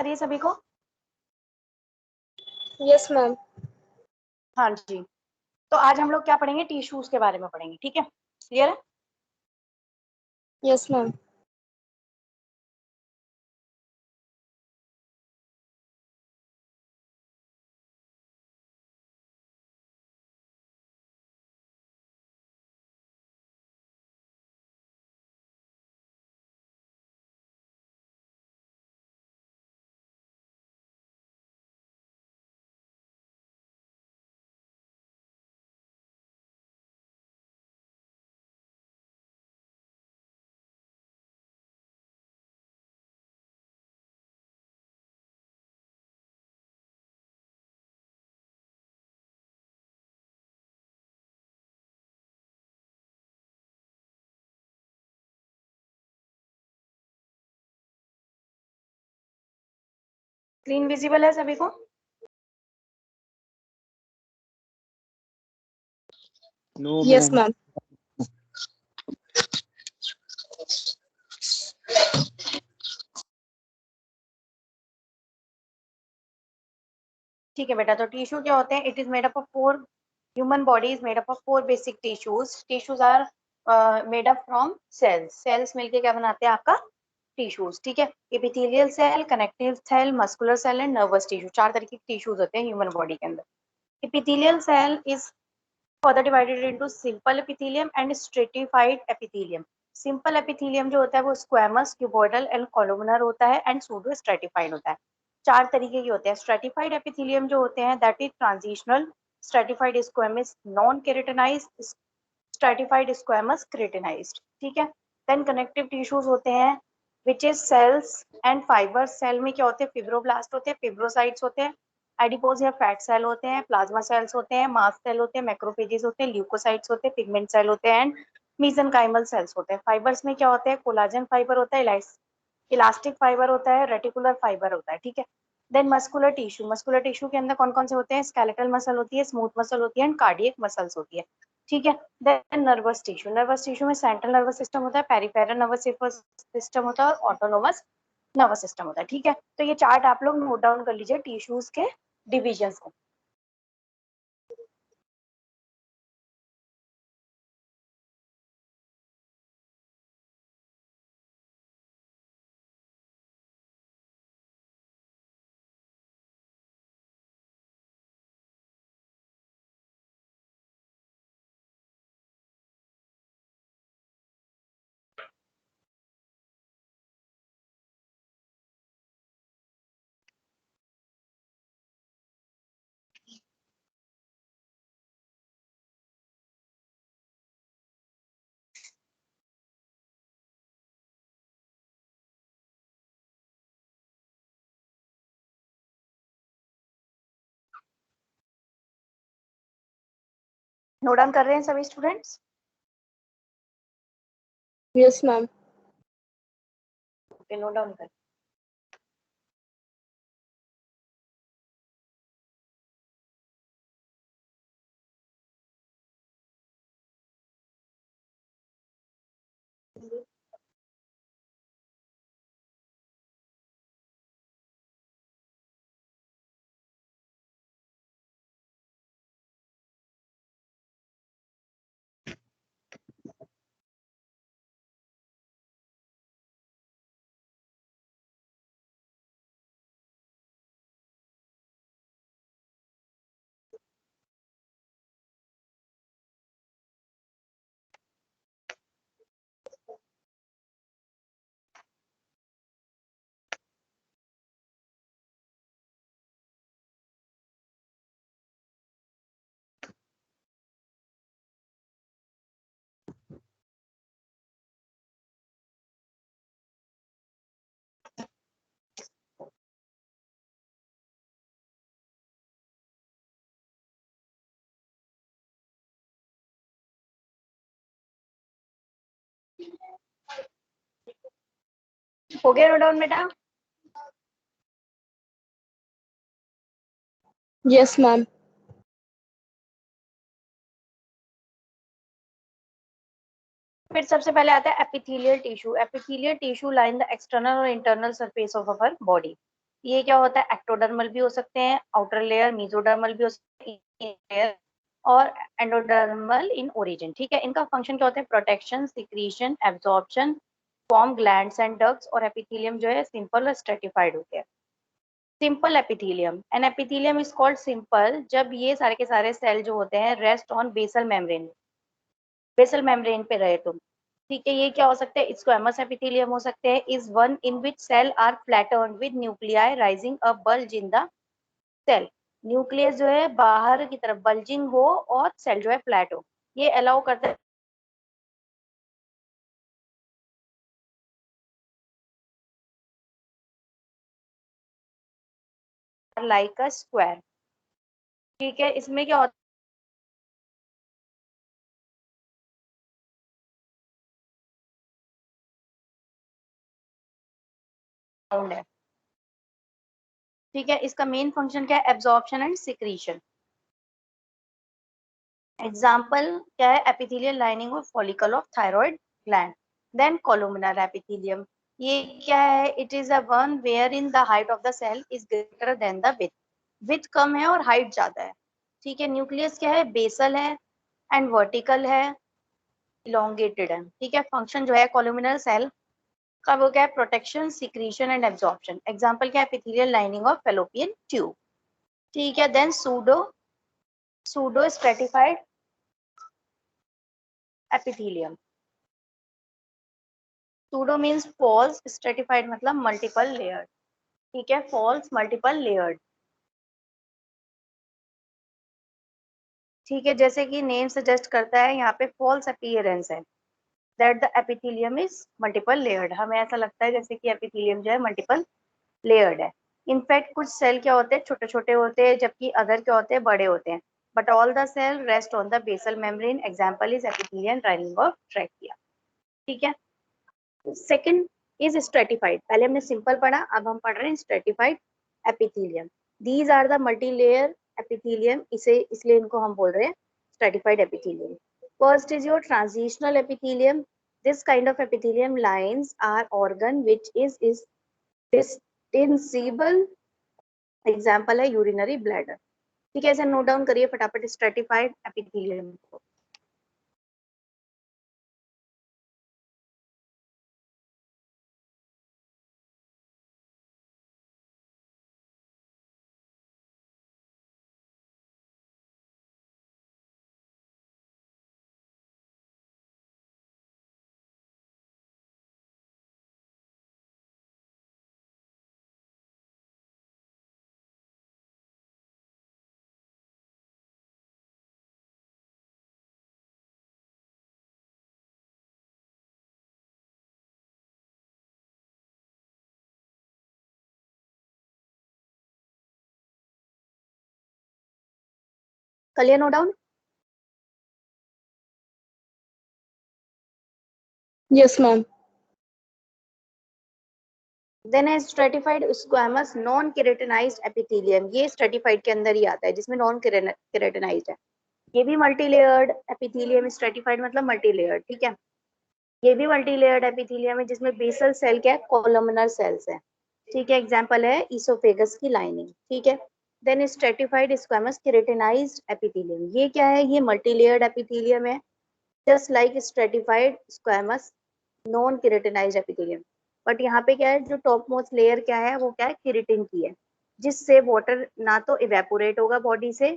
रही है सभी को? Yes ma'am. हाँ जी। तो आज हम लोग क्या पढ़ेंगे? टिश्यूज के बारे में पढ़ेंगे, ठीक है? क्लियर है? Yes ma'am. स्क्रीन विजिबल है सभी को? No yes ma'am. मैम। ठीक है बेटा, तो टिश्यू क्या होते हैं? It is made up of four, human body is made up of four basic tissues. Tissues are made up from cells. Cells मिलके क्या बनाते हैं? आपका टिश्यूज, ठीक है? Epithelial cell, connective cell, muscular cell and nervous tissue, चार तरह के टिश्यूज होते हैं ह्यूमन बॉडी के अंदर। Epithelial cell is further divided into simple epithelium and stratified epithelium. Simple epithelium जो होता है वो स्क्वेमस, क्यूबॉइडल एंड कोलुमिनर होता है एंड सूडो स्ट्रेटिफाइड होता है। चार तरीके के होते हैं। स्ट्रेटिफाइड एपिथेलियम जो होते हैं that is transitional, stratified squamous non keratinised, stratified squamous keratinised, ठीक है? देन कनेक्टिव टिश्यूज होते हैं which is cells and fibres. Cell में क्या होते हैं? फिब्रोब्लास्ट होते हैं, फिब्रोसाइट्स होते हैं, एडिपोज या फैट सेल होते हैं, प्लाज्मा सेल्स होते हैं, मास्ट सेल होते हैं, मैक्रोफेजेस होते हैं, ल्यूकोसाइट्स होते हैं, पिगमेंट सेल होते हैं एंड मीसेनकाइमल सेल्स होते हैं। फाइबर्स में क्या होते हैं? कोलाजन फाइबर होता है, इलास्टिक फाइबर होता है, रेटिकुलर फाइबर होता है, ठीक है? Then muscular tissue, muscular tissue के अंदर कौन कौन से होते हैं? स्केलेटल मसल होती है, स्मूथ मसल होती है एंड कार्डियक मसल्स होती है, ठीक है? Then nervous tissue, nervous tissue में सेंट्रल नर्वस सिस्टम होता है, पेरिफेरल नर्वस सिस्टम होता है और ऑटोनोमस नर्वस सिस्टम होता है, ठीक है? तो ये चार्ट आप लोग नोट डाउन कर लीजिए टिश्यूज के डिविजन्स को। नोट डाउन कर रहे हैं सभी students? Yes ma'am. Okay, note down कर। हो गया नोट डाउन बेटा? Yes ma'am. फिर सबसे पहले आता है epithelial tissue. Epithelial tissue line the external और internal surface of our body. ये क्या होता है, एक्टोडर्मल भी हो सकते हैं, आउटर लेयर, मेसोडर्मल भी हो सकते हैं, लेयर, और एंडोडर्मल इन ओरिजिन। ठीक है, इनका फंक्शन क्या होता है, protection, secretion, absorption, form glands and ducts, और एपिथेलियम जो है सिंपल और स्ट्रेटिफाइड होते हैं। Simple epithelium, an epithelium is called simple जब ये सारे के सारे सेल जो होते हैं rest on basal membrane, basal membrane पे रहे तुम। ठीक है, ये क्या हो सकता है, स्क्वेमस एपिथेलियम हो सकते हैं, is one in which cell are flattened with nuclei rising a bulge in the cell. Nucleus जो है बाहर की तरफ बल्जिंग हो और सेल जो है फ्लैट हो, ये अलाउ करता है लाइक अ स्क्वायर। ठीक है, इसमें क्या होता है, ठीक है, इसका मेन फंक्शन क्या है, एब्जॉर्प्शन एंड सिक्रीशन। एग्जाम्पल क्या है, epithelial lining of follicle of thyroid gland. Then columnar epithelium, ये क्या है, it is a one where in the height of the cell is greater than the width, width कम है और height ज्यादा है। ठीक है, न्यूक्लियस क्या है, बेसल है एंड वर्टिकल है, इलोंगेटेड है। ठीक है, फंक्शन जो है कोलुमिनर सेल का वो क्या है, protection, secretion and absorption. Example क्या है, epithelial lining of fallopian tube. ठीक है, then pseudo stratified epithelium. Pseudo means false, stratified मतलब मल्टीपल लेयर्ड। ठीक है, फॉल्स मल्टीपल लेयर्ड। ठीक है, जैसे कि नेम सजेस्ट करता है, यहाँ पे फॉल्स अपीयरेंस है that the epithelium is multiple layered. हमें ऐसा लगता है जैसे कि एपिथेलियम जो है मल्टीपल लेयर्ड है। इनफैक्ट कुछ सेल क्या होते हैं, छोटे छोटे होते हैं, जबकि अदर क्या होते हैं, बड़े होते हैं। But all the cell rest on the basal membrane. Example is epithelium lining of trachea. ठीक है, सेकंड इज स्ट्रेटिफाइड। पहले हमने सिंपल पढ़ा, अब हम पढ़ रहे हैं stratified epithelium. These are the multi layer epithelium, इसे इसलिए इनको हम बोल रहे हैं stratified epithelium. First is your transitional epithelium. This kind of epithelium lines our organ which is distensible. Example है यूरिनरी ब्लैडर। ठीक है, इसे नोट डाउन करिए फटाफट, स्ट्रेटिफाइड एपिथेलियम को। Clear note down. Yes, ma'am. Then है stratified squamous non keratinised epithelium. ये stratified के अंदर ही आता है, जिसमें नॉन केराटिनाइज्ड है। ये भी मल्टी लेयर्ड एपिथेलियम, स्ट्रेटिफाइड मतलब मल्टी लेयर्ड। ठीक है, ये भी मल्टी लेयर्ड एपिथेलियम है, जिसमें बेसल सेल क्या है, कोलुमिनर सेल्स है। ठीक है, एग्जांपल है इसोफेगस की लाइनिंग। ठीक है, then stratified squamous keratinized epithelium, ये क्या है, ये मल्टी लेयर्ड एपिथेलियम है, just like stratified squamous non keratinised epithelium. But यहाँ पे क्या है, जो टॉप मोस्ट लेयर क्या है, वो क्या है, केराटिन की है, जिससे वाटर ना तो इवेपोरेट होगा बॉडी से,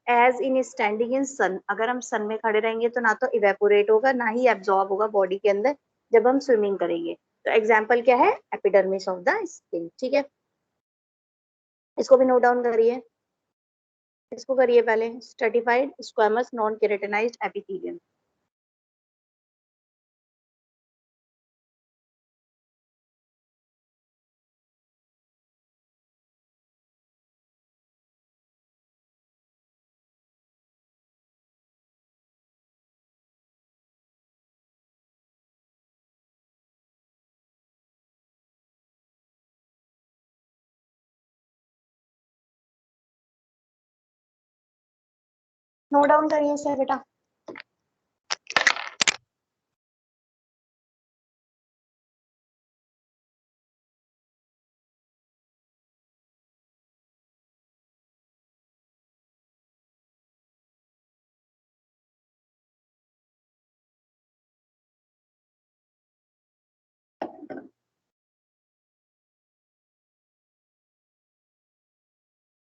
एज इन स्टैंडिंग इन सन। अगर हम सन में खड़े रहेंगे तो ना तो इवेपोरेट होगा, ना ही एब्जॉर्ब होगा बॉडी के अंदर जब हम स्विमिंग करेंगे। तो एग्जाम्पल क्या है, एपिडर्मिस ऑफ द स्किन। ठीक है, इसको भी नोट डाउन करिए, इसको करिए पहले, stratified squamous non keratinised epithelium. Note down करिए सर बेटा।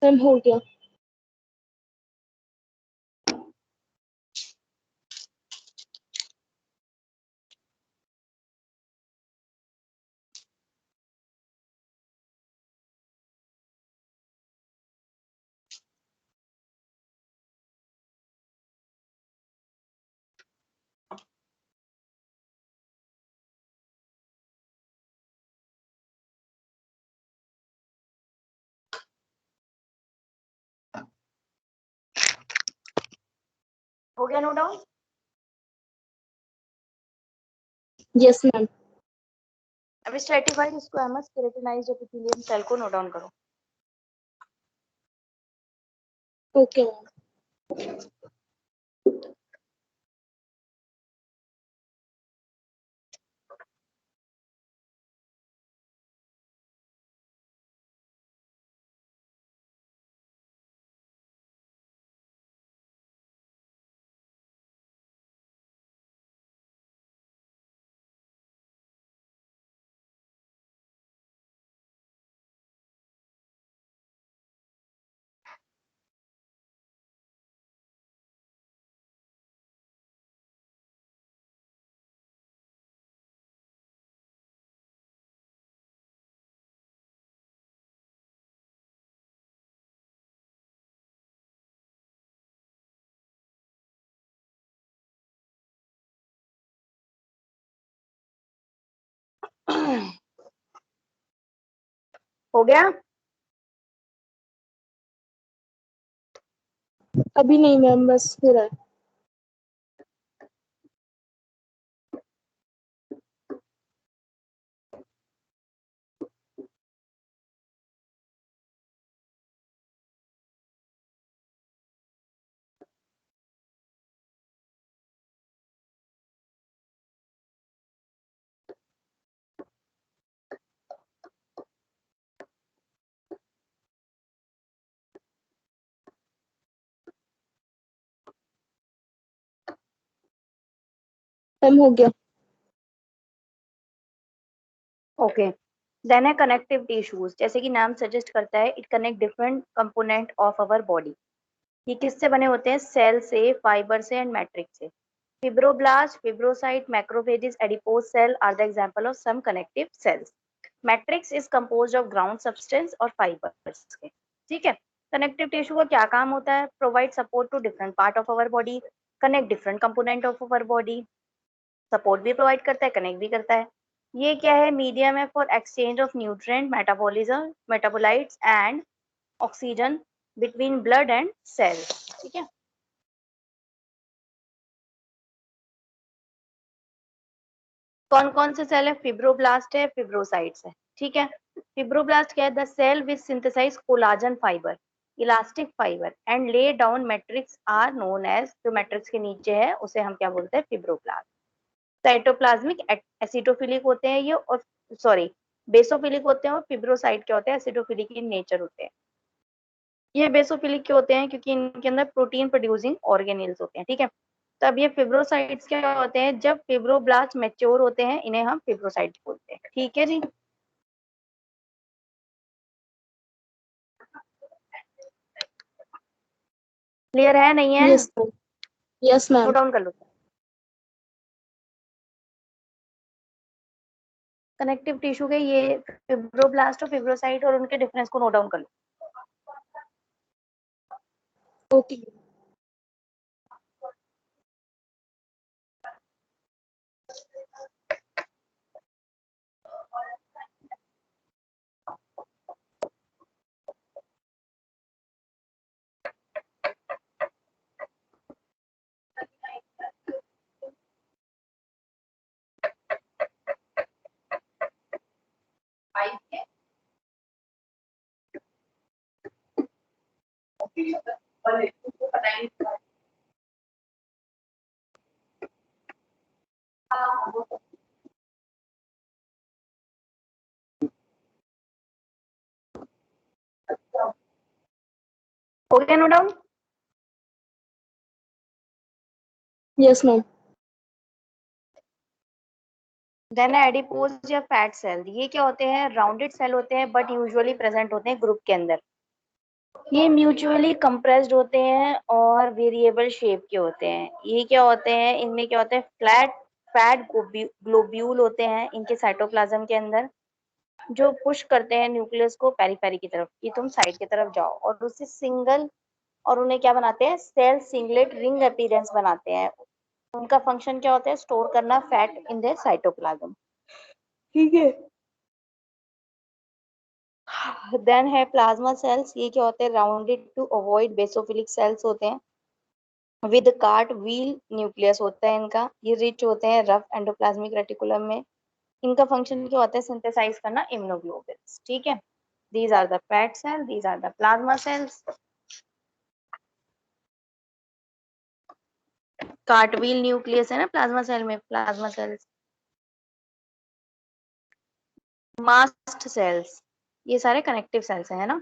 मैम हो गया। हो गया नोट डाउन? Yes ma'am. अब stratified squamous keratinised epithelium cell को नोट डाउन करो। Okay ma'am. हो गया? अभी नहीं मैम, बस हो रहा है। मैम हो गया। ओके, देन है कनेक्टिव टिश्यूज। जैसे कि नाम सजेस्ट करता है, it connect different component of our body. ये किससे बने होते हैं? सेल से, फाइबर से एंड मैट्रिक्स से। Fibroblast, fibrocyte, macrophages, adipose cell are the example of some connective cells. Matrix is composed of ground substance और फाइबर्स के। ठीक है। कनेक्टिव टिश्यू का क्या काम होता है? Provide support to different part of our body, connect different component of our body. Support भी प्रोवाइड करता है, कनेक्ट भी करता है। ये क्या है? मीडियम है for exchange of nutrient, metabolism, metabolites and oxygen between blood and cell. ठीक है। कौन कौन से सेल है? फिब्रोब्लास्ट है, फिब्रोसाइट्स है। ठीक है। फिब्रोब्लास्ट क्या है? The cell which synthesize collagen fibre, elastic fibre and lay down matrix are known as, जो मैट्रिक्स के नीचे है उसे हम क्या बोलते हैं? फिब्रोब्लास्ट। साइटोप्लाज्मिक एसिडोफिलिक होते हैं ये, और सॉरी बेसोफिलिक होते हैं, और फिब्रोसाइट क्या होते हैं? एसिडोफिलिक इन नेचर होते हैं। ये बेसोफिलिक क्यों होते हैं? क्योंकि इनके अंदर प्रोटीन प्रोड्यूसिंग ऑर्गेनेल्स होते हैं। ठीक है। तब ये फिब्रोसाइट्स क्या होते हैं? जब फिब्रोब्लास्ट मैच्योर होते हैं, इन्हें हम फिब्रोसाइट्स बोलते हैं। ठीक है जी। क्लियर है नहीं है? Yes ma'am. Yes ma'am. Note down कर लो। कनेक्टिव टिश्यू के ये फिब्रोब्लास्ट और फिब्रोसाइट और उनके डिफरेंस को नोट डाउन कर लो। ओके। हो गया note down? Yes ma'am. Then adipose या फैट सेल। ये क्या होते हैं? राउंडेड सेल होते हैं, बट यूजुअली प्रेजेंट होते हैं ग्रुप के अंदर। ये म्यूचुअली कंप्रेस्ड होते हैं और वेरिएबल शेप के होते हैं। ये क्या होते हैं, इनमें क्या होता है, फ्लैट फैट ग्लोब्यूल होते हैं इनके साइटोप्लाज्म के अंदर, जो पुश करते हैं न्यूक्लियस को पेरीफेरी की तरफ कि तुम साइड की तरफ जाओ, और उससे सिंगल, और उन्हें क्या बनाते हैं, सेल सिंगलेट रिंग अपीयरेंस बनाते हैं। उनका फंक्शन क्या होता है, स्टोर करना फैट इन द साइटोप्लाज्म। ठीक है। देन है प्लाज्मा सेल्स। ये क्या होते हैं, rounded to avoid basophilic cells होते हैं, विद कार्ट व्हील न्यूक्लियस होता है इनका। ये रिच होते हैं रफ एंडोप्लाज्मिक रेटिकुलम में। इनका फंक्शन क्या होता है, सिंथेसाइज करना इम्यूनोग्लोबुल्स। ठीक है। These are the fat cell, these are the plasma cells. Cartwheel nucleus है ना प्लाज्मा सेल में, प्लाज्मा सेल्स। मास्ट सेल्स, ये सारे कनेक्टिव सेल्स है ना।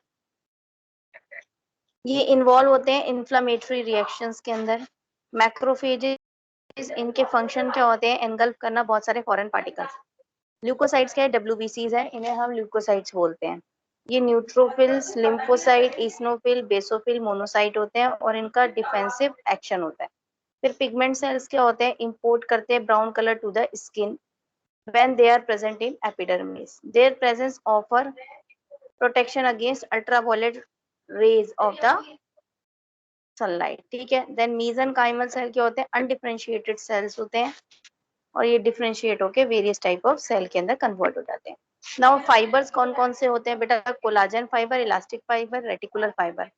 ये इन्वॉल्व होते हैं इन्फ्लामेटरी रिएक्शंस के अंदर। मैक्रोफेजेस, इनके फंक्शन क्या होते हैं, एनगल्फ करना बहुत सारे फॉरेन पार्टिकल्स। ल्यूकोसाइट्स क्या है, डब्ल्यूबीसीज है, इन्हें हम ल्यूकोसाइट्स बोलते हैं। ये neutrophils, lymphocyte, eosinophil, basophil, monocyte होते हैं, और इनका डिफेंसिव एक्शन होता है। फिर पिगमेंट सेल्स क्या होते हैं, इंपोर्ट करते हैं brown colour to the skin when they are present in epidermis. Their presence offer protection against ultraviolet rays of the sunlight. ठीक है। देन मीजनकाइमल सेल क्या होते हैं, अनडिफरेंशिएटेड सेल्स होते हैं, और ये डिफरेंशिएट होके वेरियस टाइप ऑफ सेल के अंदर कन्वर्ट हो जाते हैं। नाउ फाइबर्स कौन कौन से होते हैं बेटा, collagen fibre, elastic fibre, reticular fibre.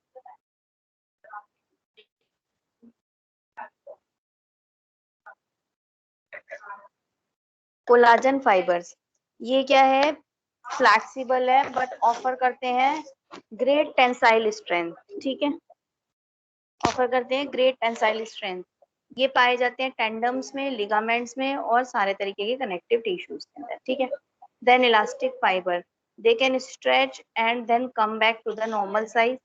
Collagen fibres, ये क्या है, फ्लैक्सिबल है बट ऑफर करते हैं ग्रेट टेंसाइल स्ट्रेंथ। ठीक है, ऑफर करते हैं ग्रेट टेंसाइल स्ट्रेंथ। ये पाए जाते हैं टेंडम्स में, लिगामेंट्स में, और सारे तरीके के कनेक्टिव टिश्यूज के अंदर। ठीक है। Then elastic fibre, they can stretch and then come back to the normal size.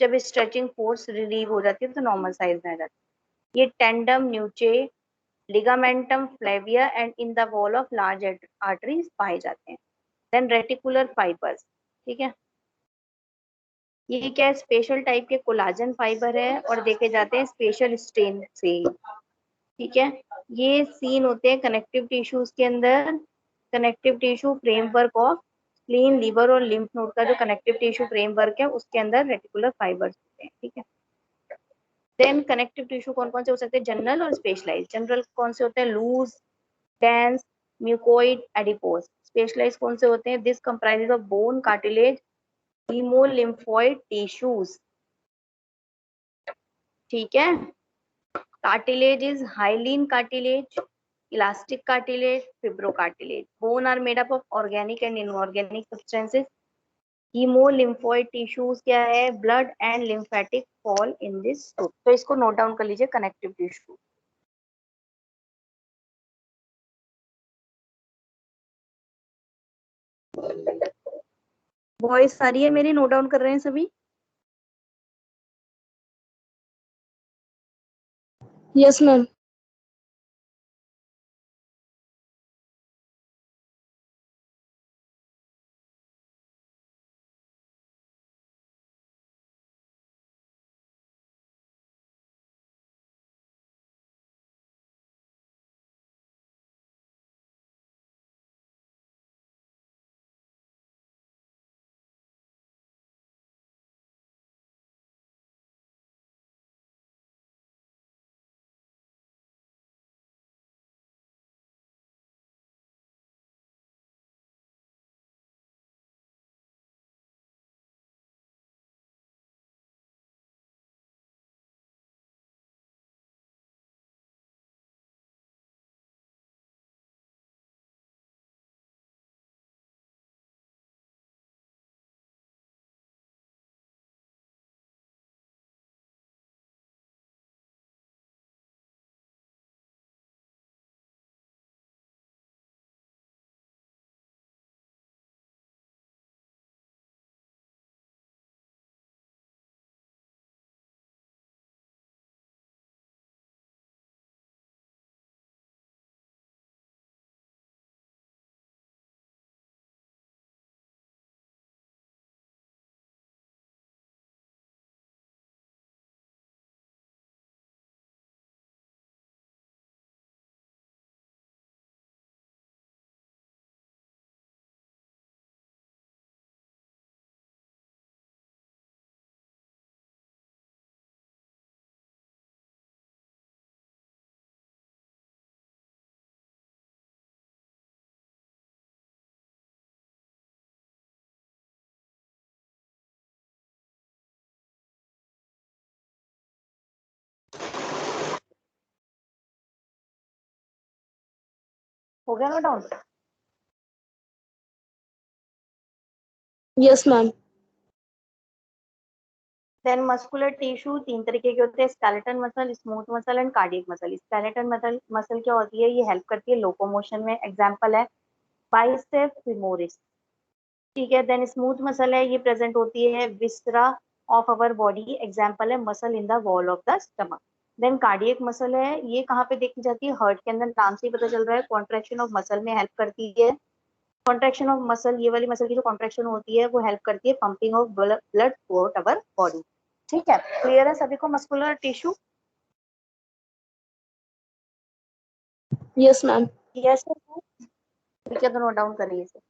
जब स्ट्रेचिंग फोर्स रिलीव हो जाती है तो नॉर्मल साइज में आ जाती है। ये tendon, nuchae, ligamentum, flava and in the wall of large arteries पाए जाते हैं। देन रेटिकुलर फाइबर्स, ठीक है, ये क्या है, स्पेशल टाइप के कोलाजन फाइबर है और देखे जाते हैं स्पेशल स्टेन से। ठीक है। ये सीन होते हैं कनेक्टिव टिश्यूज के अंदर। Connective tissue framework of spleen, liver और लिम्फ नोड का जो कनेक्टिव टिश्यू फ्रेमवर्क है उसके अंदर रेटिकुलर फाइबर्स होते हैं। ठीक है। देन कनेक्टिव टिश्यू कौन कौन से हो सकते हैं, जनरल और स्पेशलाइज। जनरल कौन से होते हैं, loose, dense, mucoid, adipose. Specialise कौन से होते हैं, this comprises of bone, cartilage, hemolymphoid tissues। ठीक है। cartilage is hyaline cartilage, elastic cartilage, fibrocartilage. Bone are made up of organic and inorganic substances. hemolymphoid tissues क्या है, blood and lymphatic fall in this group। तो इसको note down कर लीजिए, connective tissue. Voice सारी है मेरी, नोट डाउन कर रहे हैं सभी। Yes, ma'am. हो गया note down? Yes, ma'am. Then muscular tissue तीन तरीके के होते हैं, skeleton muscle, smooth muscle and cardiac muscle. Skeleton muscle muscle क्या होती है? ये हेल्प करती है लोकोमोशन में। एग्जांपल है बाइसेप फिमोरिस। ठीक है। देन स्मूथ मसल है, ये प्रेजेंट होती है viscera of our body. Example है muscle in the wall of the stomach. Then cardiac muscle है, ये कहाँ पे देखी जाती है? हार्ट के अंदर। नाम से ही पता चल रहा है कॉन्ट्रेक्शन ऑफ मसल में हेल्प करती है। कॉन्ट्रेक्शन ऑफ मसल, ये वाली मसल की जो कॉन्ट्रेक्शन होती है वो हेल्प करती है pumping of blood through our body. ठीक है, क्लियर है सभी को muscular tissue? Yes, ma'am. Yes. ठीक है, तो नोट डाउन करिए इसे।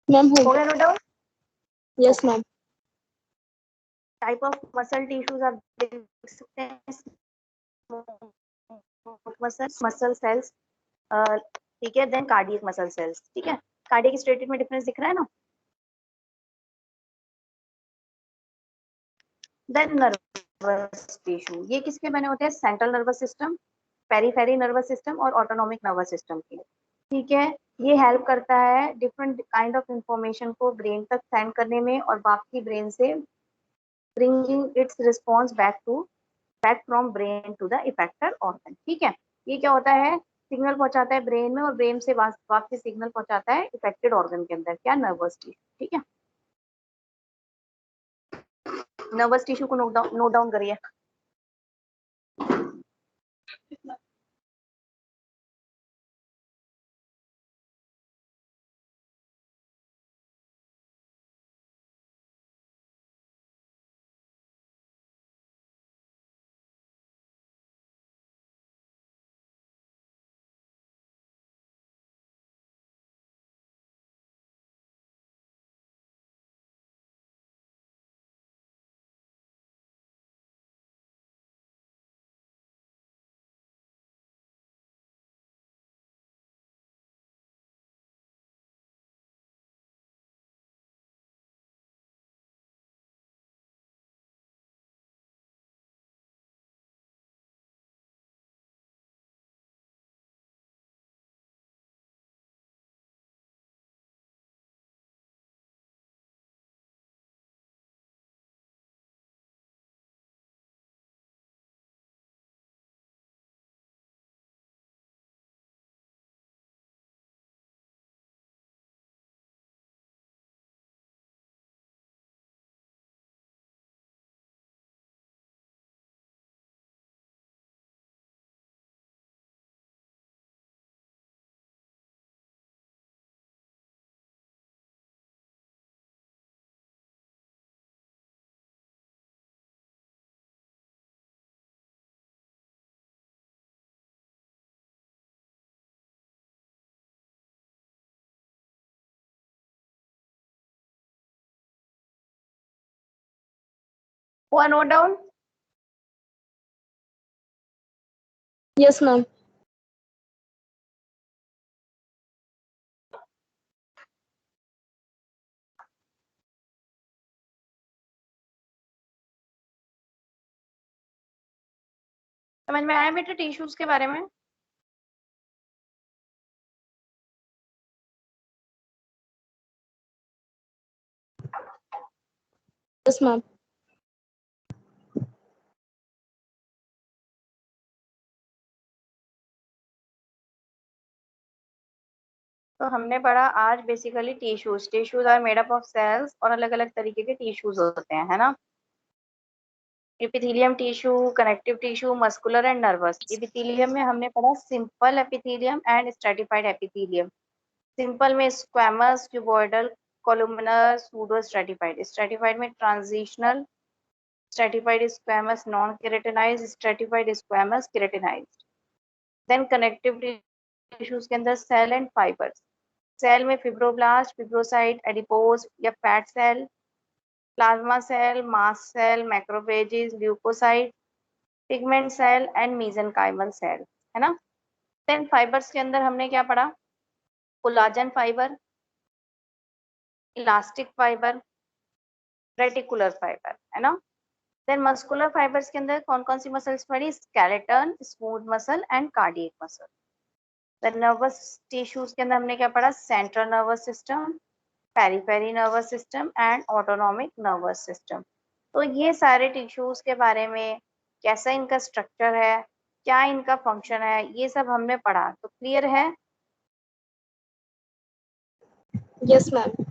Ma'am, हो हो गया। गया note down? Yes, ma'am. Type of muscle tissues आप देख सकते हैं। मसल सेल्स, ठीक है। Then cardiac muscle cells. ठीक है, कार्डियक स्टेटेड में डिफरेंस दिख रहा है ना? देन नर्वस टिश्यू, ये किसके बने होते हैं? Central nervous system, periphery nervous system और ऑटोनॉमिक नर्वस सिस्टम के। ठीक है, ये हेल्प करता है डिफरेंट काइंड ऑफ इंफॉर्मेशन को ब्रेन तक सेंड करने में और बाकी ब्रेन से bringing its response back from brain to the effector organ. ठीक है, ये क्या होता है? सिग्नल पहुंचाता है ब्रेन में और ब्रेन से वापस सिग्नल पहुंचाता है इफेक्टेड ऑर्गन के अंदर। क्या? Nervous tissue. ठीक है, नर्वस टिश्यू को नोट डाउन करिए। हुआ नोट डाउन? Yes, ma'am. समझ में आया बेटा टिश्यूज के बारे में? Yes, ma'am. तो हमने पढ़ा आज basically tissues. Tissues are made up of cells और अलग अलग तरीके के टिश्यूज होते हैं, है ना? Epithelium tissue, connective tissue, muscular and nervous. Epithelium में हमने पढ़ा simple epithelium and stratified epithelium. Simple में squamous, cuboidal, columnar, pseudo stratified. Stratified में transitional, stratified squamous, non keratinised, stratified squamous, keratinised. Then connective tissues के अंदर cell and fibres. Cell में fibroblast, fibrocyte, adipose या fat cell, plasma cell, mast cell, macrophages, leucocyte, pigment cell and mesenchymal cell, है ना? Then fibres के अंदर हमने क्या पढ़ा? Collagen fibre, elastic fibre, reticular fibre, है ना? देन मस्कुलर फाइबर्स के अंदर कौन कौन सी मसल्स पढ़ी? Skeleton, smooth muscle and cardiac muscle. Then nervous tissues के अंदर हमने क्या पढ़ा? Central nervous system, periphery nervous system and autonomic nervous system. तो ये सारे टिश्यूज के बारे में, कैसा इनका स्ट्रक्चर है, क्या इनका फंक्शन है, ये सब हमने पढ़ा। तो क्लियर है? Yes, ma'am.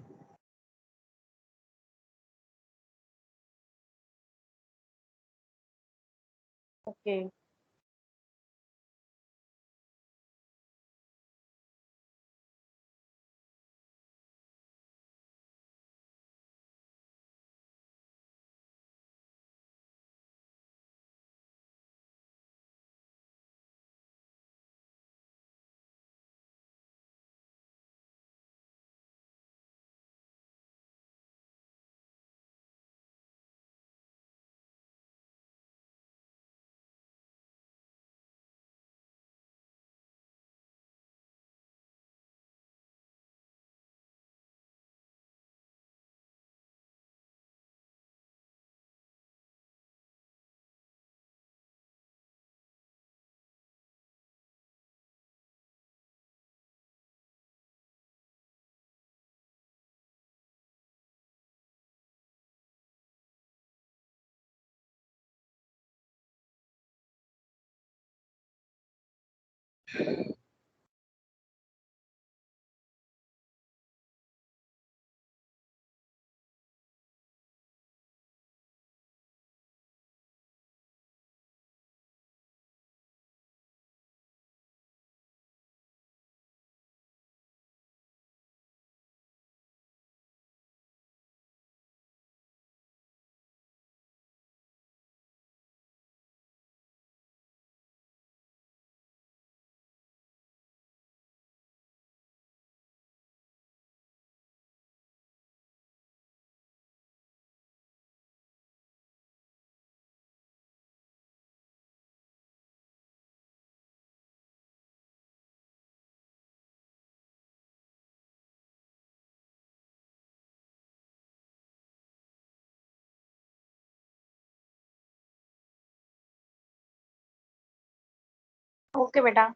ओके। ओके बेटा।